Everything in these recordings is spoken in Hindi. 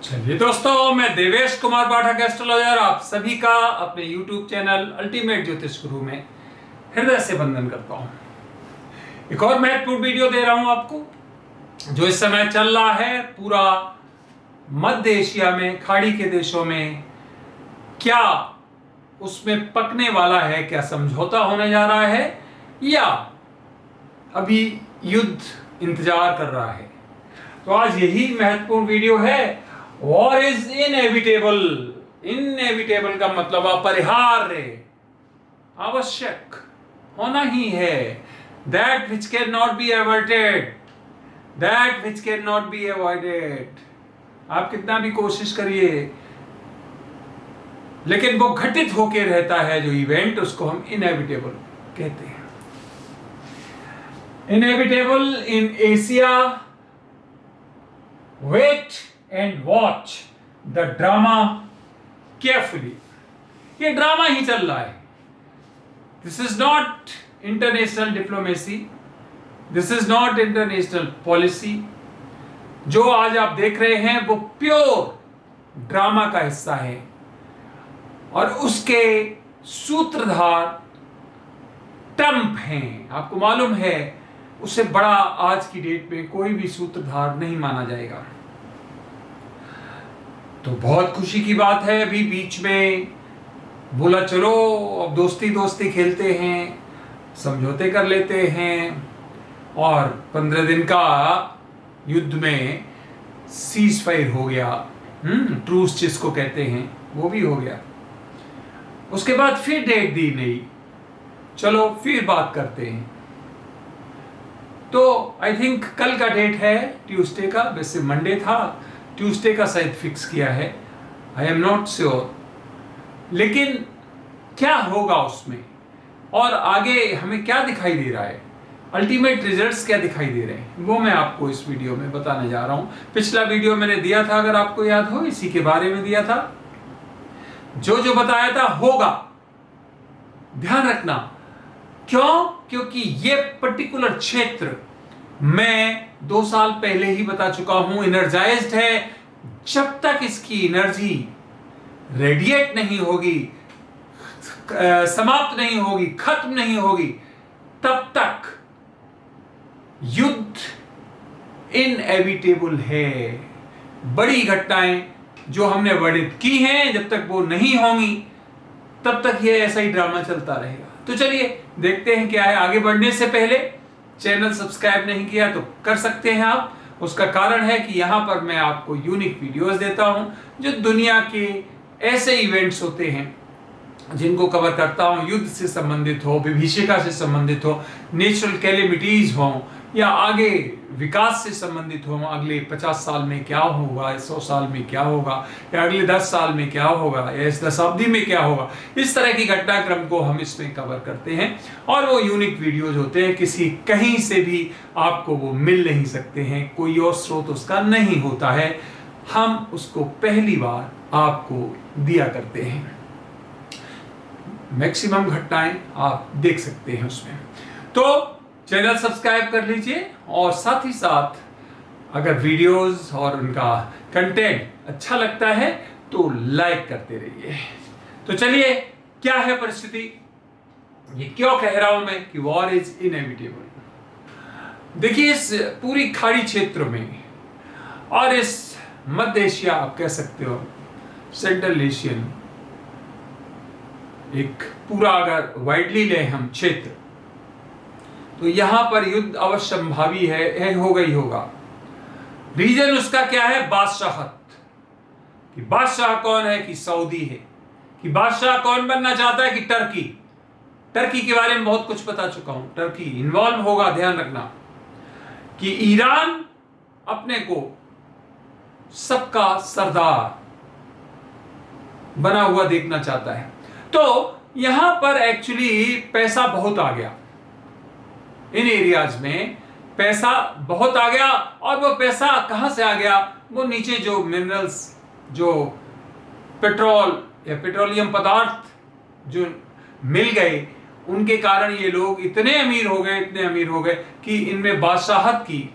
चलिए दोस्तों, मैं देवेश कुमार पाठक एस्ट्रोलॉजर आप सभी का अपने YouTube चैनल अल्टीमेट ज्योतिष गुरु में हृदय से वंदन करता हूं। एक और महत्वपूर्ण वीडियो दे रहा हूं आपको, जो इस समय चल रहा है पूरा मध्य एशिया में, खाड़ी के देशों में। क्या उसमें पकने वाला है, क्या समझौता होने जा रहा है या अभी युद्ध इंतजार कर रहा है। तो आज यही महत्वपूर्ण वीडियो है। War is inevitable. इनएविटेबल का मतलब अपरिहार्य, आवश्यक होना ही है। That which can not be avoided, that which can not be avoided. आप कितना भी कोशिश करिए, लेकिन वो घटित होकर रहता है जो इवेंट, उसको हम इनएविटेबल कहते हैं। Inevitable in Asia, wait and watch the drama carefully. ये ड्रामा ही चल रहा है। This is not international diplomacy, this is not international policy. जो आज आप देख रहे हैं वो प्योर ड्रामा का हिस्सा है, और उसके सूत्रधार ट्रंप हैं। आपको मालूम है, उससे बड़ा आज की डेट में कोई भी सूत्रधार नहीं माना जाएगा। तो बहुत खुशी की बात है, अभी बीच में बोला चलो अब दोस्ती दोस्ती खेलते हैं, समझौते कर लेते हैं, और 15 दिन का युद्ध में सीज फायर हो गया, ट्रूस जिसको कहते हैं, वो भी हो गया। उसके बाद फिर डेट दी नहीं, चलो फिर बात करते हैं। तो आई थिंक कल का डेट है ट्यूसडे का, वैसे मंडे था, ट्यूसडे का शायद फिक्स किया है, आई एम नॉट श्योर। लेकिन क्या होगा उसमें, और आगे हमें क्या दिखाई दे रहा है, अल्टीमेट रिजल्ट्स क्या दिखाई दे रहे हैं, वो मैं आपको इस वीडियो में बताने जा रहा हूं। पिछला वीडियो मैंने दिया था, अगर आपको याद हो, इसी के बारे में दिया था। जो जो बताया था होगा, ध्यान रखना। क्यों? क्योंकि ये पर्टिकुलर क्षेत्र मैं 2 साल पहले ही बता चुका हूं, एनर्जाइज्ड है। जब तक इसकी एनर्जी रेडिएट नहीं होगी, समाप्त नहीं होगी, खत्म नहीं होगी, तब तक युद्ध इनएविटेबल है। बड़ी घटनाएं जो हमने वर्णित की हैं, जब तक वो नहीं होंगी तब तक ये ऐसा ही ड्रामा चलता रहेगा। तो चलिए देखते हैं क्या है। आगे बढ़ने से पहले चैनल सब्सक्राइब नहीं किया तो कर सकते हैं आप। उसका कारण है कि यहां पर मैं आपको यूनिक वीडियोस देता हूं, जो दुनिया के ऐसे इवेंट्स होते हैं जिनको कवर करता हूं, युद्ध से संबंधित हो, विभीषिका से संबंधित हो, नेचुरल कैलेमिटीज हो, या आगे विकास से संबंधित हो, अगले 50 साल में क्या होगा, 100 साल में क्या होगा, या अगले 10 साल में क्या होगा, या इस दशाब्दी में क्या होगा। इस तरह की घटनाक्रम को हम इसमें कवर करते हैं, और वो यूनिक वीडियोज होते हैं, किसी कहीं से भी आपको वो मिल नहीं सकते हैं, कोई और स्रोत उसका नहीं होता है, हम उसको पहली बार आपको दिया करते हैं। मैक्सिमम घटनाएं आप देख सकते हैं उसमें। तो चैनल सब्सक्राइब कर लीजिए, और साथ ही साथ अगर वीडियोस और उनका कंटेंट अच्छा लगता है तो लाइक करते रहिए। तो चलिए, क्या है परिस्थिति, ये क्यों कह रहा हूं मैं कि वॉर इज इनएविटेबल। देखिए, इस पूरी खाड़ी क्षेत्र में और इस मध्य एशिया, आप कह सकते हो सेंट्रल एशियन, एक पूरा अगर वाइडली ले हम क्षेत्र, तो यहां पर युद्ध अवश्य संभावी है, होगा ही होगा। रीजन उसका क्या है? बादशाहत। कि बादशाह कौन है? कि सऊदी है। कि बादशाह कौन बनना चाहता है? कि टर्की। टर्की के बारे में बहुत कुछ बता चुका हूं, टर्की इन्वॉल्व होगा, ध्यान रखना। कि ईरान अपने को सबका सरदार बना हुआ देखना चाहता है। तो यहां पर एक्चुअली पैसा बहुत आ गया, इन एरियाज में पैसा बहुत आ गया। और वो पैसा कहां से आ गया? वो नीचे जो मिनरल्स, जो पेट्रोल या पेट्रोलियम पदार्थ जो मिल गए, उनके कारण ये लोग इतने अमीर हो गए, इतने अमीर हो गए कि इनमें बादशाहत की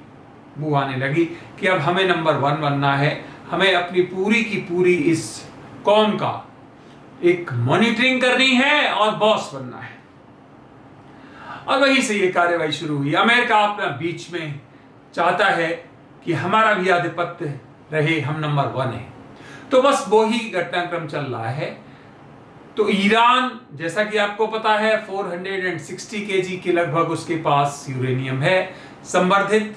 बू आने लगी कि अब हमें नंबर 1 बनना है, हमें अपनी पूरी की पूरी इस कौम का एक मॉनिटरिंग करनी है और बॉस बनना है। और वहीं से ये कार्रवाई शुरू हुई। अमेरिका अपना बीच में चाहता है कि हमारा भी आधिपत्य रहे, हम नंबर 1 है। तो बस वो ही घटनाक्रम चल रहा है। तो ईरान, जैसा कि आपको पता है, 460 केजी के लगभग उसके पास यूरेनियम है संवर्धित।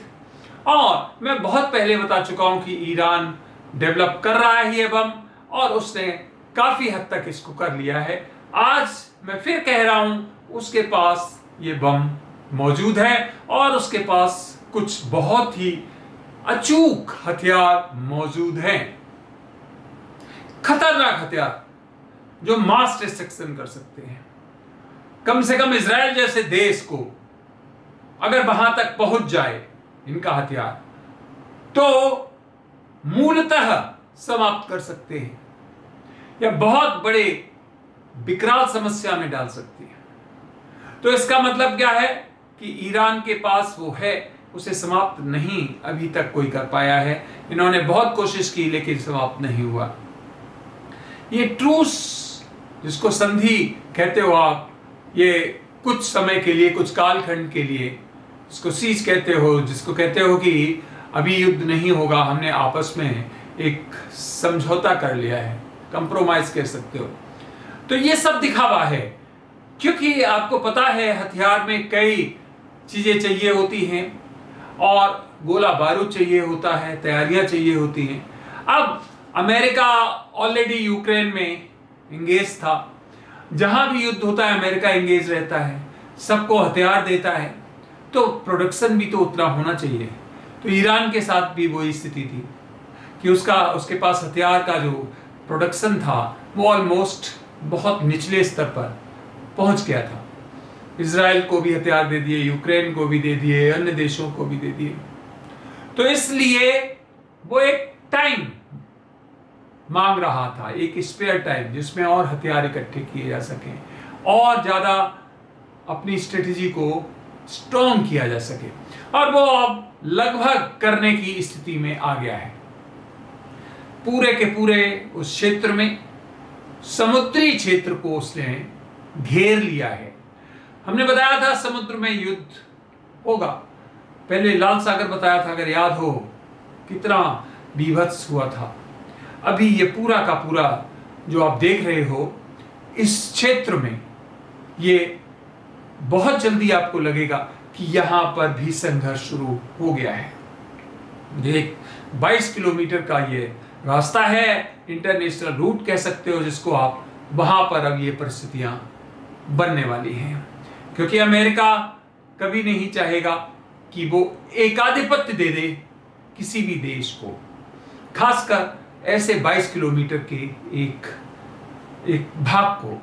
और मैं बहुत पहले बता चुका हूं कि ईरान डेवलप कर रहा है ये बम, और उसने काफी हद तक इसको कर लिया है। आज मैं फिर कह रहा हूं, उसके पास ये बम मौजूद है और उसके पास कुछ बहुत ही अचूक हथियार मौजूद हैं, खतरनाक हथियार जो मास डिस्ट्रक्शन कर सकते हैं। कम से कम इजराइल जैसे देश को अगर वहां तक पहुंच जाए इनका हथियार, तो मूलतः समाप्त कर सकते हैं या बहुत बड़े विकराल समस्या में डाल सकते हैं। तो इसका मतलब क्या है कि ईरान के पास वो है, उसे समाप्त नहीं अभी तक कोई कर पाया है। इन्होंने बहुत कोशिश की लेकिन समाप्त नहीं हुआ। ये ट्रूस, जिसको संधि कहते हो आप, ये कुछ समय के लिए, कुछ कालखंड के लिए, इसको सीज कहते हो, जिसको कहते हो कि अभी युद्ध नहीं होगा, हमने आपस में एक समझौता कर लिया है, कंप्रोमाइज कह सकते हो। तो ये सब दिखावा है, क्योंकि आपको पता है हथियार में कई चीजें चाहिए होती हैं और गोला बारूद चाहिए होता है, तैयारियां चाहिए होती हैं। अब अमेरिका ऑलरेडी यूक्रेन में इंगेज था। जहां भी युद्ध होता है अमेरिका इंगेज रहता है, सबको हथियार देता है, तो प्रोडक्शन भी तो उतना होना चाहिए। तो ईरान के साथ भी वही स्थिति थी कि उसके पास हथियार का जो प्रोडक्शन था वो ऑलमोस्ट बहुत निचले स्तर पर पहुंच गया था। इजराइल को भी हथियार दे दिए, यूक्रेन को भी दे दिए, अन्य देशों को भी दे दिए। तो इसलिए वो एक टाइम मांग रहा था, एक स्पेयर टाइम, जिसमें और हथियार इकट्ठे किए जा सकें और ज्यादा अपनी स्ट्रेटेजी को स्ट्रॉन्ग किया जा सके। और वो अब लगभग करने की स्थिति में आ गया है। पूरे के पूरे उस क्षेत्र में, समुद्री क्षेत्र को उसने घेर लिया है। हमने बताया था समुद्र में युद्ध होगा, पहले लाल सागर बताया था, अगर याद हो, कितना बीभत्स हुआ था। अभी ये पूरा का पूरा जो आप देख रहे हो इस क्षेत्र में, ये बहुत जल्दी आपको लगेगा कि यहां पर भी संघर्ष शुरू हो गया है। एक 22 किलोमीटर का ये रास्ता है, इंटरनेशनल रूट कह सकते हो जिसको आप, वहां पर अब ये परिस्थितियां बनने वाली हैं, क्योंकि अमेरिका कभी नहीं चाहेगा कि वो एकाधिपत्य दे दे किसी भी देश को, खासकर ऐसे 22 किलोमीटर के एक भाग को।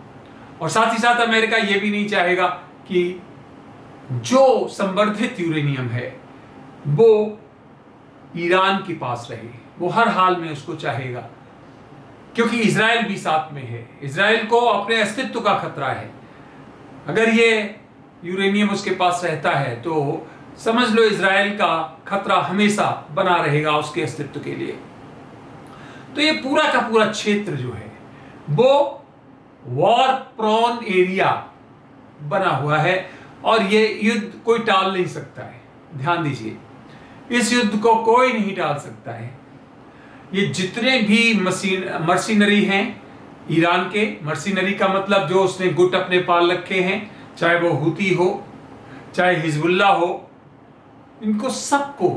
और साथ ही साथ अमेरिका ये भी नहीं चाहेगा कि जो संवर्धित यूरेनियम है वो ईरान के पास रहे, वो हर हाल में उसको चाहेगा, क्योंकि इजराइल भी साथ में है। इजराइल को अपने अस्तित्व का खतरा है। अगर ये यूरेनियम उसके पास रहता है तो समझ लो इजराइल का खतरा हमेशा बना रहेगा उसके अस्तित्व के लिए। तो ये पूरा का पूरा क्षेत्र जो है वो वॉर प्रोन एरिया बना हुआ है और ये युद्ध कोई टाल नहीं सकता है। ध्यान दीजिए, इस युद्ध को कोई नहीं टाल सकता है। ये जितने भी मर्सिनरी हैं ईरान के, मर्सिनरी का मतलब जो उसने गुट अपने पाल रखे हैं, चाहे वो हुती हो चाहे हिजबुल्ला हो, इनको सबको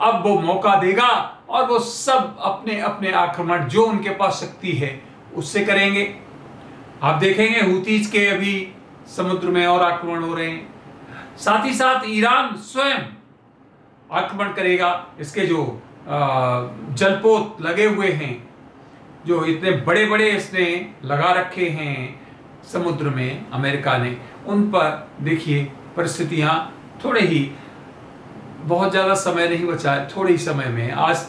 अब वो मौका देगा और वो सब अपने अपने आक्रमण जो उनके पास शक्ति है उससे करेंगे। आप देखेंगे हुतीज के अभी समुद्र में और आक्रमण हो रहे हैं, साथ ही साथ ईरान स्वयं आक्रमण करेगा। इसके जो जलपोत लगे हुए हैं, जो इतने बड़े बड़े इसने लगा रखे हैं समुद्र में अमेरिका ने, उन पर देखिए परिस्थितियां थोड़े ही, बहुत ज़्यादा समय नहीं बचा है, थोड़े ही समय में आज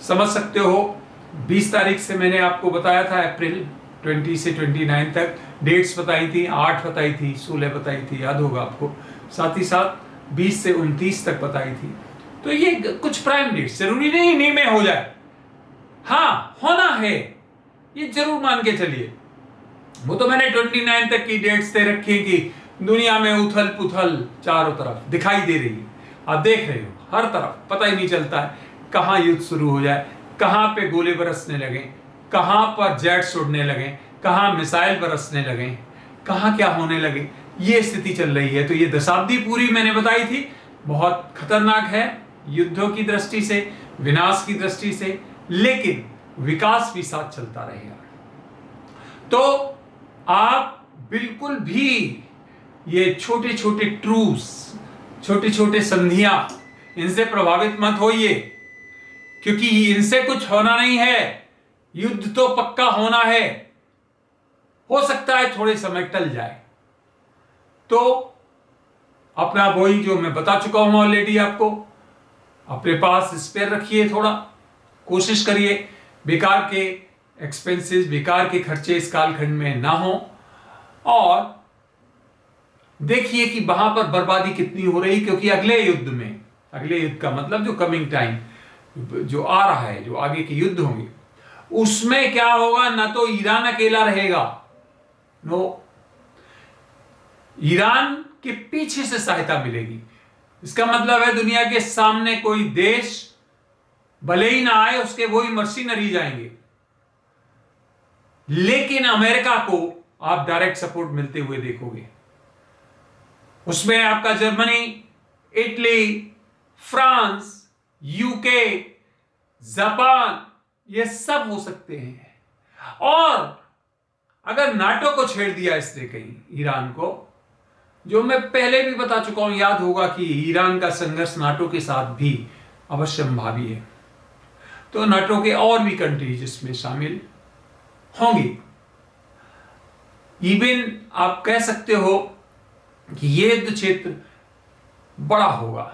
समझ सकते हो। 20 तारीख से मैंने आपको बताया था, अप्रैल 20 से 29 तक डेट्स बताई थी, 8 बताई थी, 16 बताई थी, याद होगा आपको। साथ ही साथ 20 से 29 तक बताई थी। तो ये कुछ प्राइम डेट्स, जरूरी नहीं इन्हीं में हो जाए, हाँ होना है, ये जरूर मान के चलिए। वो तो मैंने 29 तक की डेट्स दे रखी है कि दुनिया में उथल पुथल चारों तरफ दिखाई दे रही है। आप देख रहे हो हर तरफ, पता ही नहीं चलता है कहां युद्ध शुरू हो जाए, कहां पे गोले बरसने लगे, कहां पर जेट्स उड़ने लगे, कहां मिसाइल बरसने लगे, कहां क्या होने लगे, ये स्थिति चल रही है। तो ये दशाब्दी पूरी मैंने बताई थी, बहुत खतरनाक है युद्धों की दृष्टि से, विनाश की दृष्टि से, लेकिन विकास भी साथ चलता रहेगा। तो आप बिल्कुल भी ये छोटे छोटे ट्रूस, छोटे छोटे संधियां, इनसे प्रभावित मत होइए, क्योंकि इनसे कुछ होना नहीं है। युद्ध तो पक्का होना है, हो सकता है थोड़े समय टल जाए। तो अपना वही जो मैं बता चुका हूं ऑलरेडी आपको, अपने पास स्पेयर रखिए, थोड़ा कोशिश करिए बेकार के एक्सपेंसेस, बेकार के खर्चे इस कालखंड में ना हो, और देखिए कि वहां पर बर्बादी कितनी हो रही, क्योंकि अगले युद्ध का मतलब जो कमिंग टाइम जो आ रहा है, जो आगे के युद्ध होंगे, उसमें क्या होगा, ना तो ईरान अकेला रहेगा, नो, ईरान के पीछे से सहायता मिलेगी। इसका मतलब है दुनिया के सामने कोई देश भले ही ना आए, उसके वही मर्सिनरी जाएंगे, लेकिन अमेरिका को आप डायरेक्ट सपोर्ट मिलते हुए देखोगे। उसमें आपका Germany, Italy, France, UK, Japan, ये सब हो सकते हैं। और अगर नाटो को छेड़ दिया इसने कहीं ईरान को, जो मैं पहले भी बता चुका हूं, याद होगा कि ईरान का संघर्ष नाटो के साथ भी अवश्यंभावी है, तो नाटो के और भी कंट्रीज इसमें शामिल होंगी। इवन आप कह सकते हो कि ये युद्ध क्षेत्र बड़ा होगा,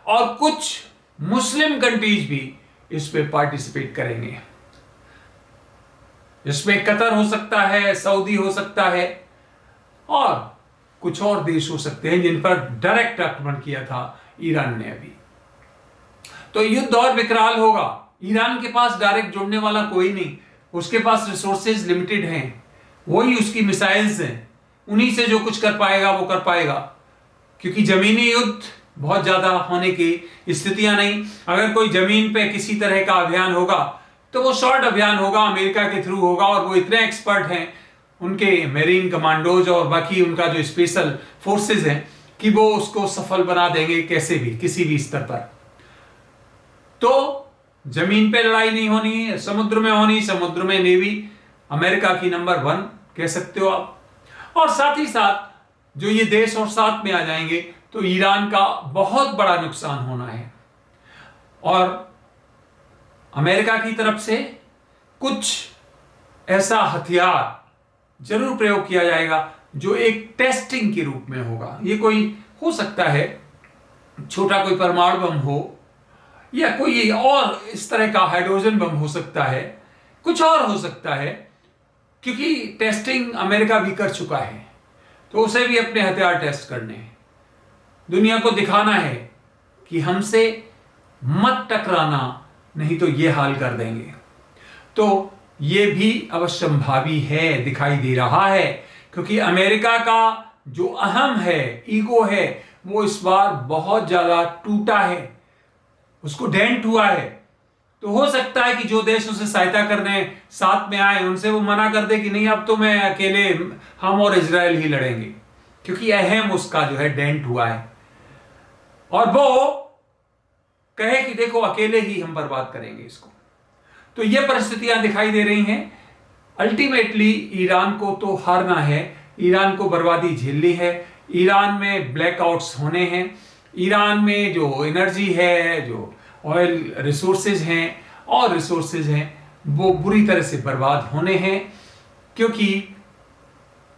और कुछ मुस्लिम कंट्रीज भी इस पे पार्टिसिपेट करेंगे। इसमें कतर हो सकता है, सऊदी हो सकता है, और कुछ और देश हो सकते हैं जिन पर डायरेक्ट आक्रमण किया था ईरान ने अभी। तो युद्ध और विकराल होगा। ईरान के पास डायरेक्ट जुड़ने वाला कोई नहीं, उसके पास रिसोर्सेज लिमिटेड हैं, वही उसकी मिसाइल्स हैं, उन्हीं से जो कुछ कर पाएगा वो कर पाएगा, क्योंकि जमीनी युद्ध बहुत ज्यादा होने की स्थितियां नहीं। अगर कोई जमीन पे किसी तरह का अभियान होगा तो वो शॉर्ट अभियान होगा, अमेरिका के थ्रू होगा, और वो इतने एक्सपर्ट हैं उनके मेरीन कमांडोज और बाकी उनका जो स्पेशल फोर्सेस हैं कि वो उसको सफल बना देंगे कैसे भी, किसी भी स्तर पर। तो जमीन पे लड़ाई नहीं होनी है, समुद्र में होनी, समुद्र में नेवी अमेरिका की नंबर 1 कह सकते हो आप। और साथ ही साथ जो ये देश और साथ में आ जाएंगे तो ईरान का बहुत बड़ा नुकसान होना है, और अमेरिका की तरफ से कुछ ऐसा हथियार जरूर प्रयोग किया जाएगा जो एक टेस्टिंग के रूप में होगा। ये कोई हो सकता है छोटा कोई परमाणु बम हो, या कोई और इस तरह का हाइड्रोजन बम हो सकता है, कुछ और हो सकता है, क्योंकि टेस्टिंग अमेरिका भी कर चुका है, तो उसे भी अपने हथियार टेस्ट करने हैं। दुनिया को दिखाना है कि हमसे मत टकराना, नहीं तो ये हाल कर देंगे। तो ये भी अवश्यंभावी है, दिखाई दे रहा है, क्योंकि अमेरिका का जो अहम है, ईगो है, वो इस बार बहुत ज्यादा टूटा है, उसको डेंट हुआ है। तो हो सकता है कि जो देश उसे सहायता करने साथ में आए, उनसे वो मना कर दे कि नहीं, अब तो मैं अकेले, हम और इजराइल ही लड़ेंगे, क्योंकि अहम उसका जो है डेंट हुआ है, और वो कहे कि देखो अकेले ही हम बर्बाद करेंगे इसको। तो ये परिस्थितियां दिखाई दे रही हैं। अल्टीमेटली ईरान को तो हारना है, ईरान को बर्बादी झेलनी है, ईरान में ब्लैकआउट्स होने हैं, ईरान में जो एनर्जी है, जो ऑयल रिसोर्सेज हैं और रिसोर्सेज हैं, वो बुरी तरह से बर्बाद होने हैं, क्योंकि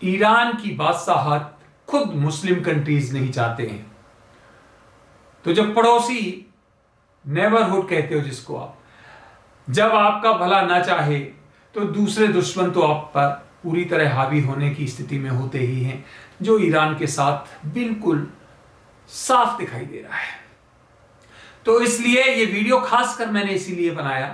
ईरान की बादशाहत खुद मुस्लिम कंट्रीज नहीं चाहते हैं। तो जब पड़ोसी, नेबरहुड कहते हो जिसको आप, जब आपका भला ना चाहे तो दूसरे दुश्मन तो आप पर पूरी तरह हावी होने की स्थिति में होते ही हैं, जो ईरान के साथ बिल्कुल साफ दिखाई दे रहा है। तो इसलिए ये वीडियो खासकर मैंने इसीलिए बनाया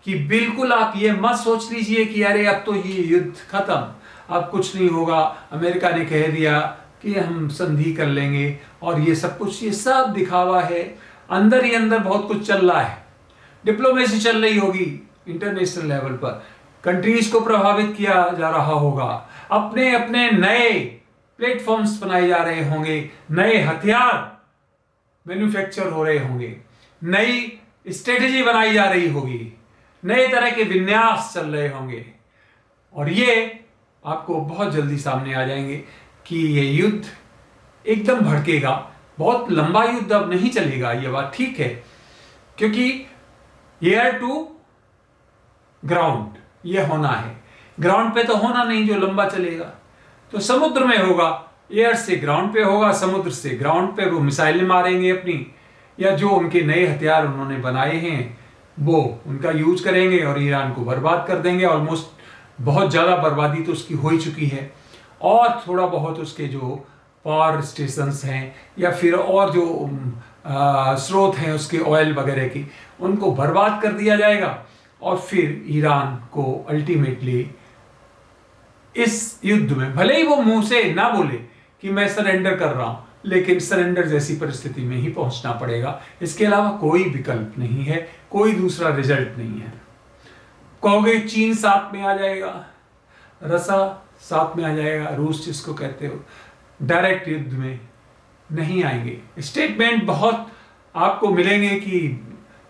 कि बिल्कुल आप ये मत सोच लीजिए कि अरे अब तो ये युद्ध खत्म, अब कुछ नहीं होगा, अमेरिका ने कह दिया कि हम संधि कर लेंगे और ये सब कुछ, ये सब दिखावा है। अंदर ही अंदर बहुत कुछ चल रहा है, डिप्लोमेसी चल रही होगी इंटरनेशनल लेवल पर, कंट्रीज को प्रभावित किया जा रहा होगा, अपने अपने नए प्लेटफॉर्म्स बनाए जा रहे होंगे, नए हथियार मैन्युफैक्चर हो रहे होंगे, नई स्ट्रेटेजी बनाई जा रही होगी, नए तरह के विन्यास चल रहे होंगे और ये आपको बहुत जल्दी सामने आ जाएंगे कि ये युद्ध एकदम भड़केगा। बहुत लंबा युद्ध अब नहीं चलेगा, ये बात ठीक है, क्योंकि एयर टू ग्राउंड ये होना है। ग्राउंड पे तो होना नहीं जो लंबा चलेगा, तो समुद्र में होगा, एयर से ग्राउंड पे होगा, समुद्र से ग्राउंड पे वो मिसाइलें मारेंगे अपनी, या जो उनके नए हथियार उन्होंने बनाए हैं वो उनका यूज करेंगे और ईरान को बर्बाद कर देंगे। ऑलमोस्ट बहुत ज़्यादा बर्बादी तो उसकी हो ही चुकी है, और थोड़ा बहुत उसके जो पावर स्टेशंस हैं या फिर और जो स्रोत हैं उसके ऑयल वगैरह की, उनको बर्बाद कर दिया जाएगा और फिर ईरान को अल्टीमेटली इस युद्ध में, भले ही वो मुंह से ना बोले कि मैं सरेंडर कर रहा हूं, लेकिन सरेंडर जैसी परिस्थिति में ही पहुंचना पड़ेगा। इसके अलावा कोई विकल्प नहीं है, कोई दूसरा रिजल्ट नहीं है। कहोगे चीन साथ में आ जाएगा, रसा साथ में आ जाएगा, रूस जिसको कहते हो, डायरेक्ट युद्ध में नहीं आएंगे। स्टेटमेंट बहुत आपको मिलेंगे कि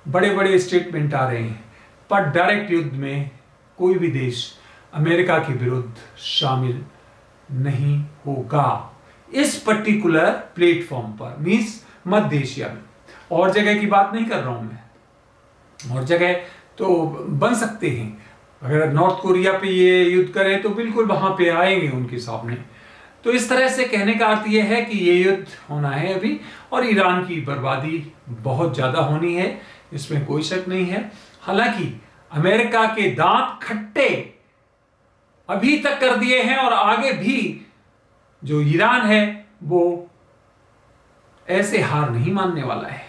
बड़े बड़े स्टेटमेंट आ रहे हैं, पर डायरेक्ट युद्ध में कोई भी देश अमेरिका के विरुद्ध शामिल नहीं होगा इस पर्टिकुलर प्लेटफॉर्म पर, मींस मध्य एशिया में। और जगह की बात नहीं कर रहा हूं मैं, और जगह तो बन सकते हैं, अगर नॉर्थ कोरिया पे ये युद्ध करें तो बिल्कुल वहां पे आएंगे उनके सामने। तो इस तरह से कहने का अर्थ यह है कि ये युद्ध होना है अभी, और ईरान की बर्बादी बहुत ज्यादा होनी है, इसमें कोई शक नहीं है। हालांकि अमेरिका के दांत खट्टे अभी तक कर दिए हैं, और आगे भी जो ईरान है वो ऐसे हार नहीं मानने वाला है,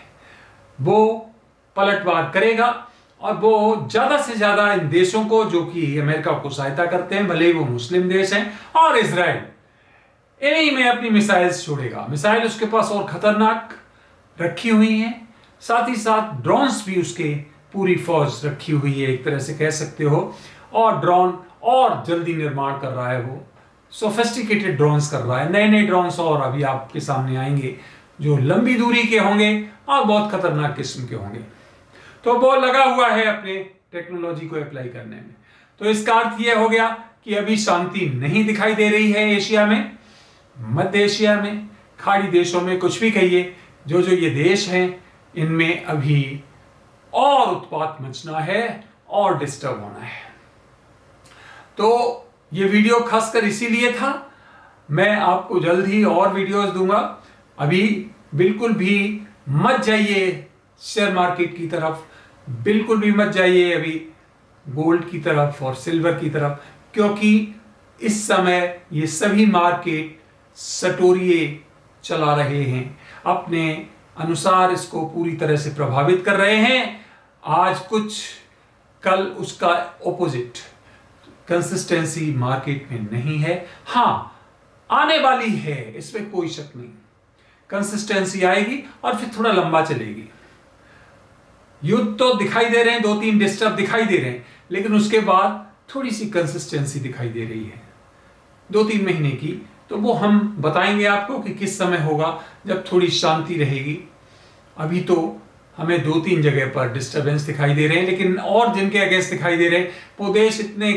वो पलटवार करेगा और वो ज्यादा से ज्यादा इन देशों को जो कि अमेरिका को सहायता करते हैं, भले ही वो मुस्लिम देश हैं, और इजराइल, इन्हीं में अपनी मिसाइल्स छोड़ेगा। मिसाइल उसके पास और खतरनाक रखी हुई हैं, साथ ही साथ ड्रोन्स भी उसके पूरी फौज रखी हुई है, एक तरह से कह सकते हो। और ड्रोन और जल्दी निर्माण कर रहा है, वो सोफिस्टिकेटेड ड्रोन्स कर रहा है, नए नए ड्रोन्स और अभी आपके सामने आएंगे जो लंबी दूरी के होंगे और बहुत खतरनाक किस्म के होंगे। तो वो लगा हुआ है अपने टेक्नोलॉजी को अप्लाई करने में। तो इसका अर्थ यह हो गया कि अभी शांति नहीं दिखाई दे रही है एशिया में, मध्य एशिया में, खाड़ी देशों में, कुछ भी कहिए, जो जो ये देश हैं इनमें अभी और उत्पात मचना है और डिस्टर्ब होना है। तो ये वीडियो खासकर इसीलिए था, मैं आपको जल्द ही और वीडियोस दूंगा। अभी बिल्कुल भी मत जाइए शेयर मार्केट की तरफ, बिल्कुल भी मत जाइए अभी गोल्ड की तरफ और सिल्वर की तरफ, क्योंकि इस समय ये सभी मार्केट सटोरिए चला रहे हैं, अपने अनुसार इसको पूरी तरह से प्रभावित कर रहे हैं। आज कुछ, कल उसका ऑपोजिट। कंसिस्टेंसी मार्केट में नहीं है। हां, आने वाली है, इसमें कोई शक नहीं, कंसिस्टेंसी आएगी और फिर थोड़ा लंबा चलेगी। युद्ध तो दिखाई दे रहे हैं, 2-3 डिस्टर्ब दिखाई दे रहे हैं, लेकिन उसके बाद थोड़ी सी कंसिस्टेंसी दिखाई दे रही है 2-3 महीने की। तो वो हम बताएंगे आपको कि किस समय होगा, जब थोड़ी शांति रहेगी। अभी तो हमें 2-3 जगह पर डिस्टर्बेंस दिखाई दे रहे हैं, लेकिन और जिनके अगेंस्ट दिखाई दे रहे हैं वो देश इतने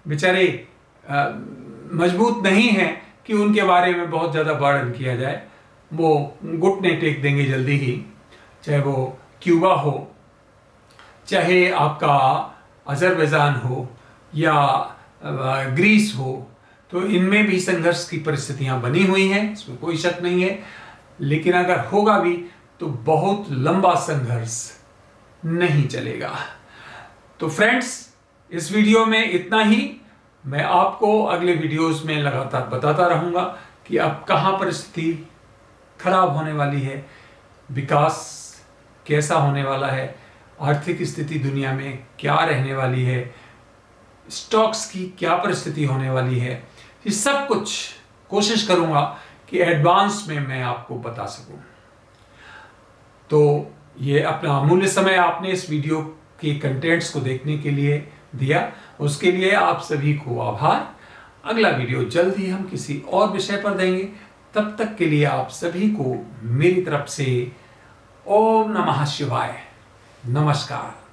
बेचारे मजबूत नहीं हैं कि उनके बारे में बहुत ज़्यादा वर्णन किया जाए। वो घुटने टेक देंगे जल्दी ही, चाहे वो क्यूबा हो, चाहे आपका अजरबैजान हो या ग्रीस हो, तो इनमें भी संघर्ष की परिस्थितियां बनी हुई हैं, इसमें कोई शक नहीं है। लेकिन अगर होगा भी तो बहुत लंबा संघर्ष नहीं चलेगा। तो फ्रेंड्स, इस वीडियो में इतना ही। मैं आपको अगले वीडियोस में लगातार बताता रहूंगा कि अब कहां परिस्थिति खराब होने वाली है, विकास कैसा होने वाला है, आर्थिक स्थिति दुनिया में क्या रहने वाली है, स्टॉक्स की क्या परिस्थिति होने वाली है, ये सब कुछ कोशिश करूंगा कि एडवांस में मैं आपको बता सकूं। तो ये अपना अमूल्य समय आपने इस वीडियो के कंटेंट्स को देखने के लिए दिया, उसके लिए आप सभी को आभार। अगला वीडियो जल्द ही हम किसी और विषय पर देंगे। तब तक के लिए आप सभी को मेरी तरफ से ओम नमः शिवाय, नमस्कार।